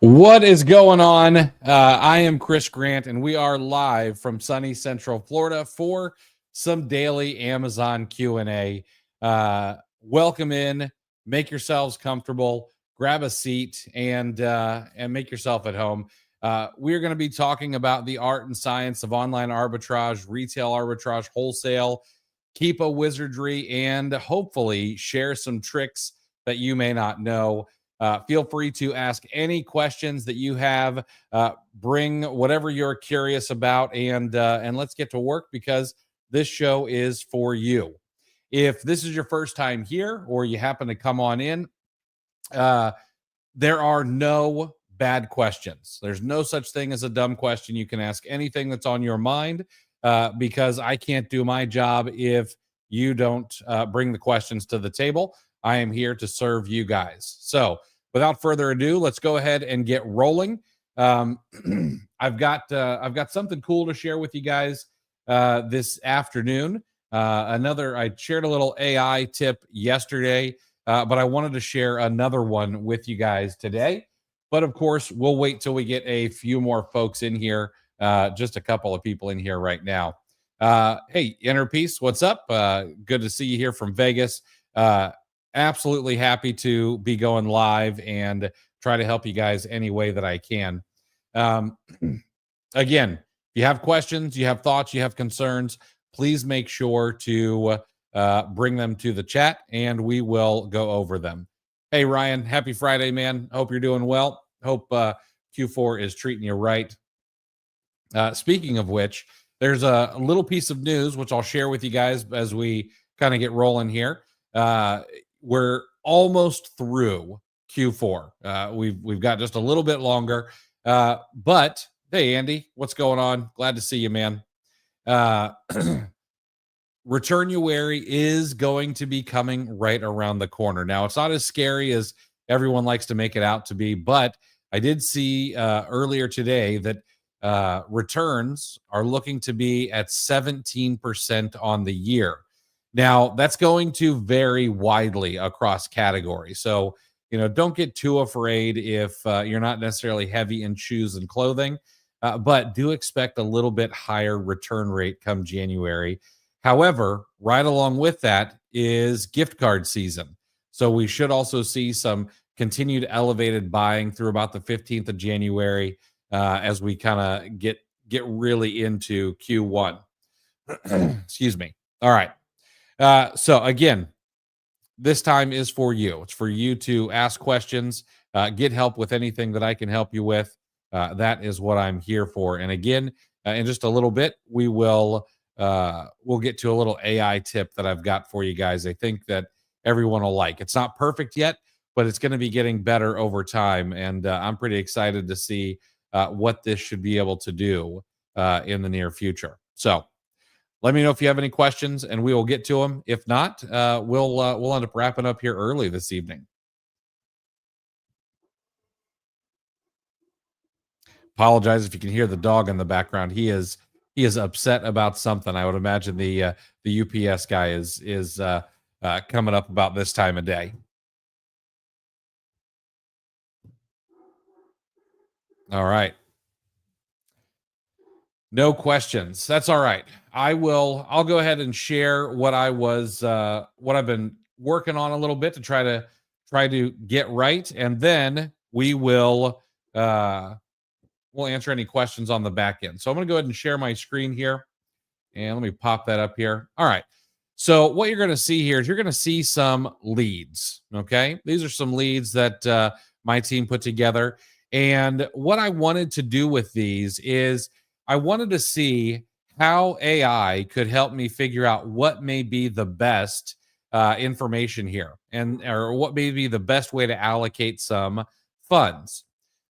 What is going on? I am Chris Grant, and we are live from sunny Central Florida for some daily Amazon Q&A. Welcome in, make yourselves comfortable, grab a seat, and make yourself at home. We're going to be talking about the art and science of online arbitrage, retail arbitrage, wholesale, Keepa wizardry, and hopefully share some tricks that you may not know. Feel free to ask any questions that you have. Bring whatever you're curious about, and let's get to work because this show is for you. If this is your first time here, or you happen to come on in, there are no bad questions. There's no such thing as a dumb question. You can ask anything that's on your mind because I can't do my job if you don't bring the questions to the table. I am here to serve you guys. So without further ado, let's go ahead and get rolling. I've got something cool to share with you guys this afternoon. I shared a little AI tip yesterday, but I wanted to share another one with you guys today. But of course, we'll wait till we get a few more folks in here. Just a couple of people in here right now. Hey, Inner Peace, what's up? Good to see you here from Vegas. Absolutely happy to be going live and try to help you guys any way that I can. Again, if you have questions, you have thoughts, you have concerns, please make sure to bring them to the chat and we will go over them. Hey, Ryan, happy Friday, man. Hope you're doing well. Hope Q4 is treating you right. Speaking of which, there's a little piece of news which I'll share with you guys as we kind of get rolling here. We're almost through Q4. We've got just a little bit longer. But hey, Andy, what's going on? Glad to see you, man. Returnuary is going to be coming right around the corner. Now, it's not as scary as everyone likes to make it out to be, but I did see earlier today that returns are looking to be at 17% on the year. Now, that's going to vary widely across categories. So, don't get too afraid if you're not necessarily heavy in shoes and clothing, but do expect a little bit higher return rate come January. However, right along with that is gift card season. So we should also see some continued elevated buying through about the 15th of January as we kind of get really into Q1. Excuse me. All right. So again, this time is for you. It's for you to ask questions, get help with anything that I can help you with. That is what I'm here for. And again, in just a little bit, we'll get to a little AI tip that I've got for you guys. I think that everyone will like. It's not perfect yet, but it's going to be getting better over time. And I'm pretty excited to see what this should be able to do in the near future. So let me know if you have any questions and we will get to them. If not, we'll end up wrapping up here early this evening. Apologize if you can hear the dog in the background. He is upset about something. I would imagine the UPS guy is coming up about this time of day. All right. No questions. That's all right. I'll go ahead and share what what I've been working on a little bit to try to get right. And then we'll answer any questions on the back end. So I'm going to go ahead and share my screen here. And let me pop that up here. All right. So what you're going to see here is you're going to see some leads. Okay. These are some leads that my team put together. And what I wanted to do with these is I wanted to see how AI could help me figure out what may be the best information here or what may be the best way to allocate some funds.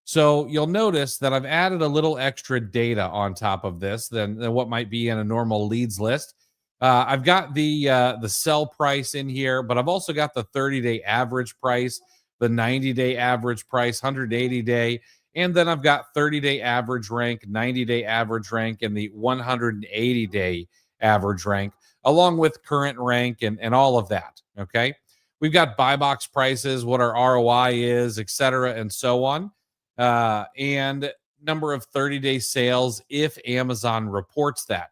So you'll notice that I've added a little extra data on top of this than what might be in a normal leads list. I've got the sell price in here, but I've also got the 30-day average price, the 90-day average price, 180-day, and then I've got 30-day average rank, 90-day average rank, and the 180-day average rank, along with current rank and all of that, okay? We've got buy box prices, what our ROI is, et cetera, and so on. and number of 30-day sales if Amazon reports that.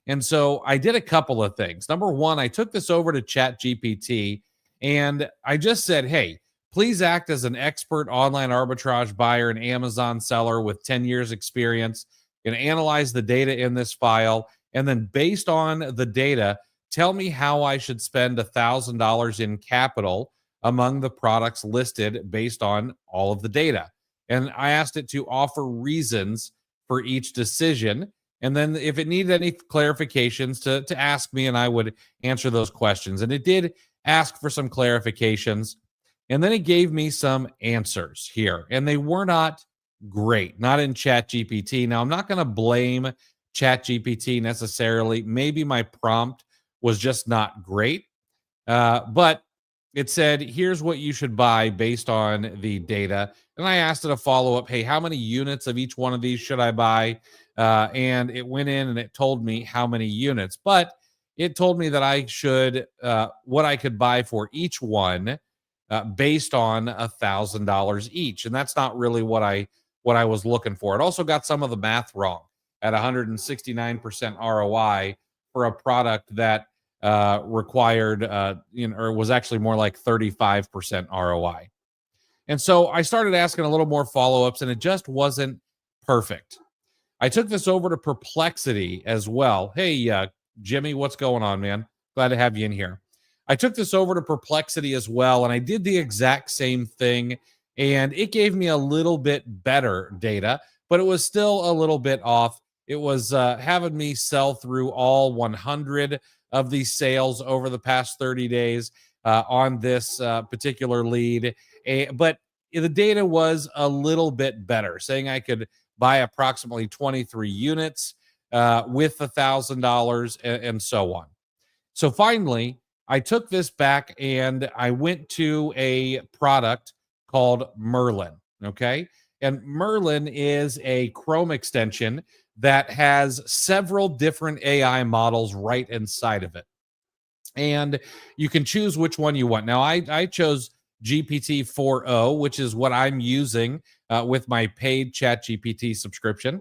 And so I did a couple of things. Number one, I took this over to ChatGPT and I just said, hey, please act as an expert online arbitrage buyer and Amazon seller with 10 years experience and analyze the data in this file. And then based on the data, tell me how I should spend $1,000 in capital among the products listed based on all of the data. And I asked it to offer reasons for each decision. And then if it needed any clarifications to ask me, and I would answer those questions. And it did ask for some clarifications. And then it gave me some answers here. And they were not great, not in ChatGPT. Now, I'm not going to blame ChatGPT necessarily. Maybe my prompt was just not great. But it said, here's what you should buy based on the data. And I asked it a follow up, hey, how many units of each one of these should I buy? And it went in and it told me how many units, but it told me that I should, what I could buy for each one based on $1,000 each. And that's not really what I was looking for. It also got some of the math wrong at 169% ROI for a product that required, or was actually more like 35% ROI. And so I started asking a little more follow-ups and it just wasn't perfect. I took this over to Perplexity as well. Hey, Jimmy, what's going on, man? Glad to have you in here. I took this over to Perplexity as well, and I did the exact same thing, and it gave me a little bit better data, but it was still a little bit off. It was having me sell through all 100 of these sales over the past 30 days on this particular lead. But the data was a little bit better, saying I could buy approximately 23 units with $1,000 and so on. So finally, I took this back and I went to a product called Merlin. Okay. And Merlin is a Chrome extension that has several different AI models right inside of it. And you can choose which one you want. Now, I chose GPT 4.0, which is what I'm using with my paid ChatGPT subscription.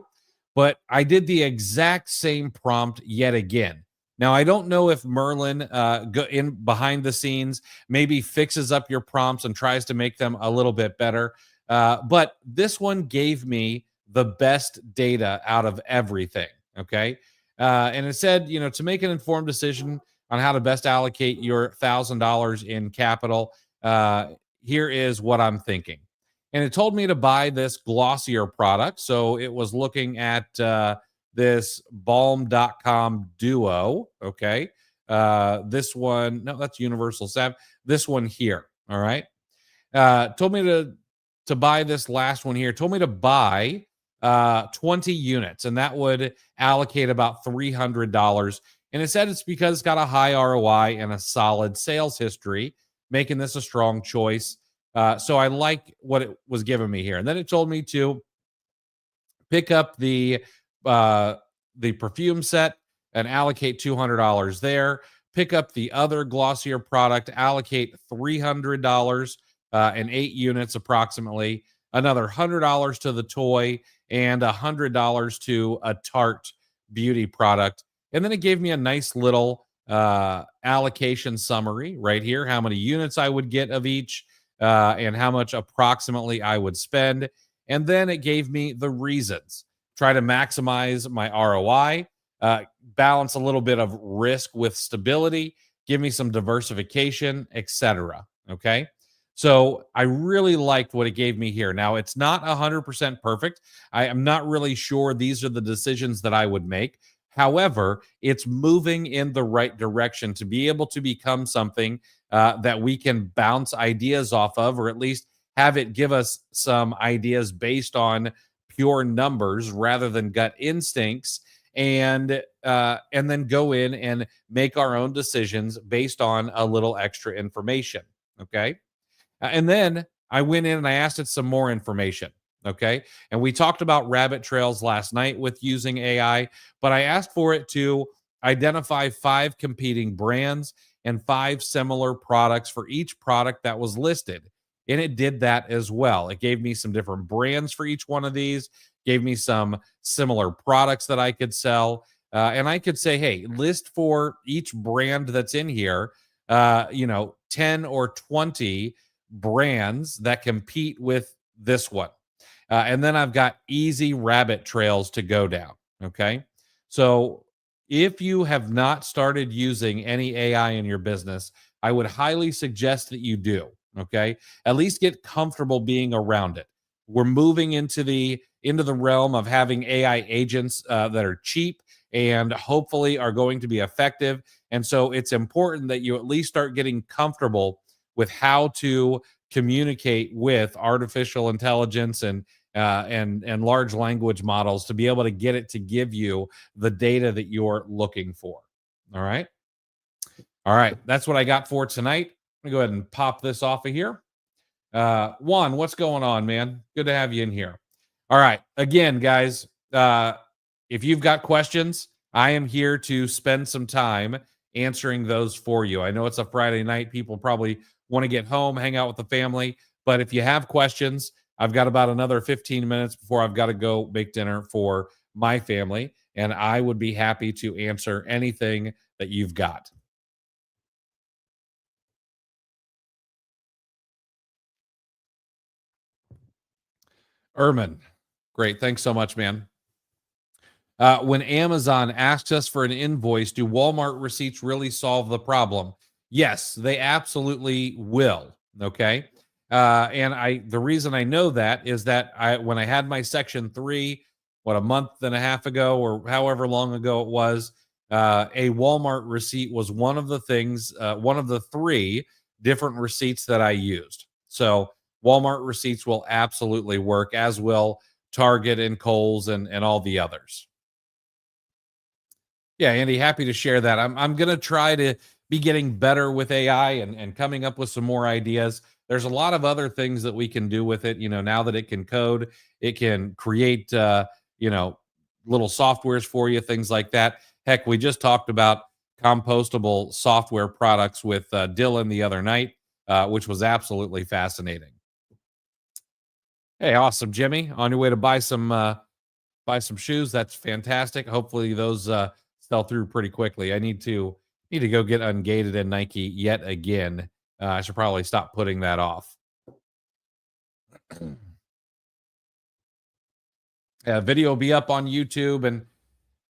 But I did the exact same prompt yet again. Now, I don't know if Merlin go in behind the scenes maybe fixes up your prompts and tries to make them a little bit better. But this one gave me the best data out of everything. Okay. And it said, to make an informed decision on how to best allocate your $1,000 in capital, here is what I'm thinking. And it told me to buy this glossier product. So it was looking at this balm.com duo. Okay. This one, no, that's Universal Sav. This one here. All right. Told me to buy this last one here. Told me to buy 20 units, and that would allocate about $300. And it said it's because it's got a high ROI and a solid sales history, making this a strong choice. So I like what it was giving me here. And then it told me to pick up the perfume set and allocate $200 there. Pick up the other glossier product, allocate $300 and 8 units approximately. Another $100 to the toy and $100 to a Tarte beauty product. And then it gave me a nice little allocation summary right here, how many units I would get of each and how much approximately I would spend. And then it gave me the reasons. Try to maximize my ROI, balance a little bit of risk with stability, give me some diversification, etc. Okay. So I really liked what it gave me here. Now, it's not 100% perfect. I am not really sure these are the decisions that I would make. However, it's moving in the right direction to be able to become something that we can bounce ideas off of, or at least have it give us some ideas based on pure numbers rather than gut instincts, and then go in and make our own decisions based on a little extra information. Okay. And then I went in and I asked it some more information. Okay. And we talked about rabbit trails last night with using AI, but I asked for it to identify 5 competing brands and 5 similar products for each product that was listed. and it did that as well. It gave me some different brands for each one of these, gave me some similar products that I could sell. And I could say, hey, list for each brand that's in here, 10 or 20 brands that compete with this one. And then I've got easy rabbit trails to go down. Okay. So if you have not started using any AI in your business, I would highly suggest that you do. Okay. At least get comfortable being around it. We're moving into the realm of having AI agents that are cheap and hopefully are going to be effective. And so it's important that you at least start getting comfortable with how to communicate with artificial intelligence and large language models to be able to get it to give you the data that you're looking for. All right. All right. That's what I got for tonight. I'm gonna go ahead and pop this off of here. Juan, what's going on, man? Good to have you in here. All right. Again, guys, if you've got questions, I am here to spend some time answering those for you. I know it's a Friday night. People probably want to get home, hang out with the family. But if you have questions, I've got about another 15 minutes before I've got to go make dinner for my family. And I would be happy to answer anything that you've got. Ermin, great. Thanks so much, man. When Amazon asks us for an invoice, do Walmart receipts really solve the problem? Yes, they absolutely will. Okay. And the reason I know that is that when I had my section 3, a month and a half ago, or however long ago it was, a Walmart receipt was one of the things, one of the 3 different receipts that I used. So Walmart receipts will absolutely work, as will Target and Kohl's and all the others. Yeah, Andy, happy to share that. I'm gonna try to be getting better with AI and coming up with some more ideas. There's a lot of other things that we can do with it. Now that it can code, it can create you know, little softwares for you, things like that. Heck, we just talked about compostable software products with Dylan the other night, which was absolutely fascinating. Hey, awesome, Jimmy. On your way to buy some shoes. That's fantastic. Hopefully those sell through pretty quickly. I need to go get ungated in Nike yet again. I should probably stop putting that off. Video will be up on YouTube and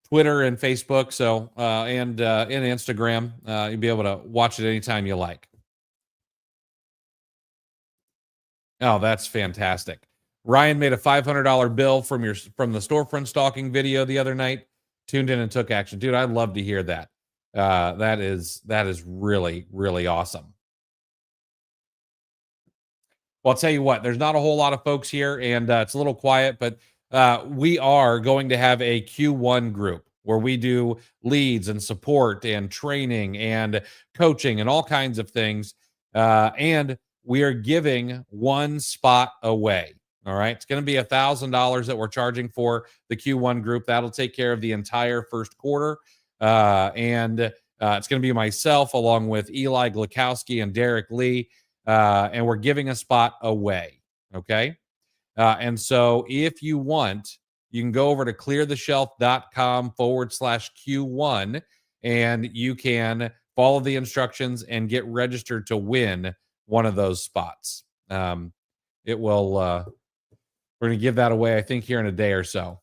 Twitter and Facebook. So and Instagram. You'll be able to watch it anytime you like. Oh, that's fantastic. Ryan made a $500 bill from the storefront stalking video the other night. Tuned in and took action, dude. I'd love to hear that. That is really really awesome. Well, I'll tell you what. There's not a whole lot of folks here, and it's a little quiet, but we are going to have a Q1 group where we do leads and support and training and coaching and all kinds of things. And we are giving one spot away. All right. It's going to be $1,000 that we're charging for the Q1 group. That'll take care of the entire first quarter. And it's going to be myself along with Eli Glukowski and Derek Lee. And we're giving a spot away. Okay. And so if you want, you can go over to cleartheshelf.com/Q1 and you can follow the instructions and get registered to win one of those spots. It will, we're going to give that away, I think, here in a day or so.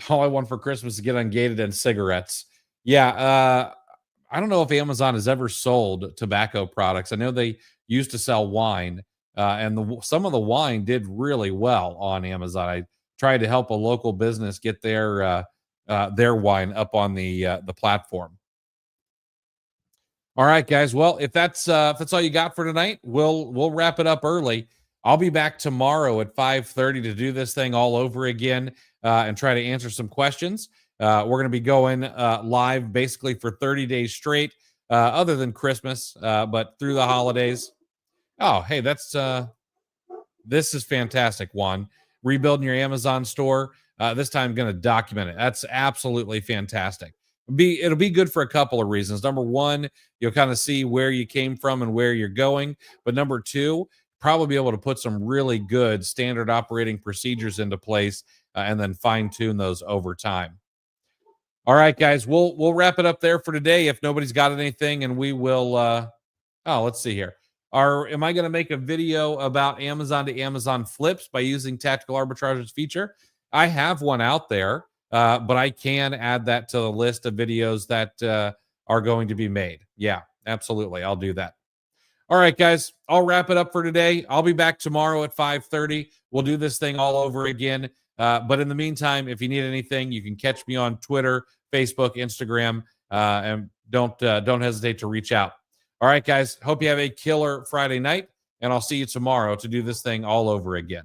All I want for Christmas is get ungated and cigarettes. Yeah. I don't know if Amazon has ever sold tobacco products. I know they used to sell wine, and some of the wine did really well on Amazon. I tried to help a local business get their wine up on the platform. All right, guys. Well, if that's all you got for tonight, we'll wrap it up early. I'll be back tomorrow at 5:30 to do this thing all over again and try to answer some questions. We're going to be going live basically for 30 days straight, other than Christmas, but through the holidays. Oh, hey, this is fantastic, Juan. Rebuilding your Amazon store. This time, I'm going to document it. That's absolutely fantastic. It'll be good for a couple of reasons. Number one, you'll kind of see where you came from and where you're going. But number two, probably be able to put some really good standard operating procedures into place and then fine tune those over time. All right, guys, we'll wrap it up there for today. If nobody's got anything, and we will. Let's see here. Am I going to make a video about Amazon to Amazon flips by using Tactical Arbitrage's feature? I have one out there, but I can add that to the list of videos that are going to be made. Yeah, absolutely. I'll do that. All right, guys, I'll wrap it up for today. I'll be back tomorrow at 5:30. We'll do this thing all over again. But in the meantime, if you need anything, you can catch me on Twitter, Facebook, Instagram, and don't hesitate to reach out. All right, guys, hope you have a killer Friday night, and I'll see you tomorrow to do this thing all over again.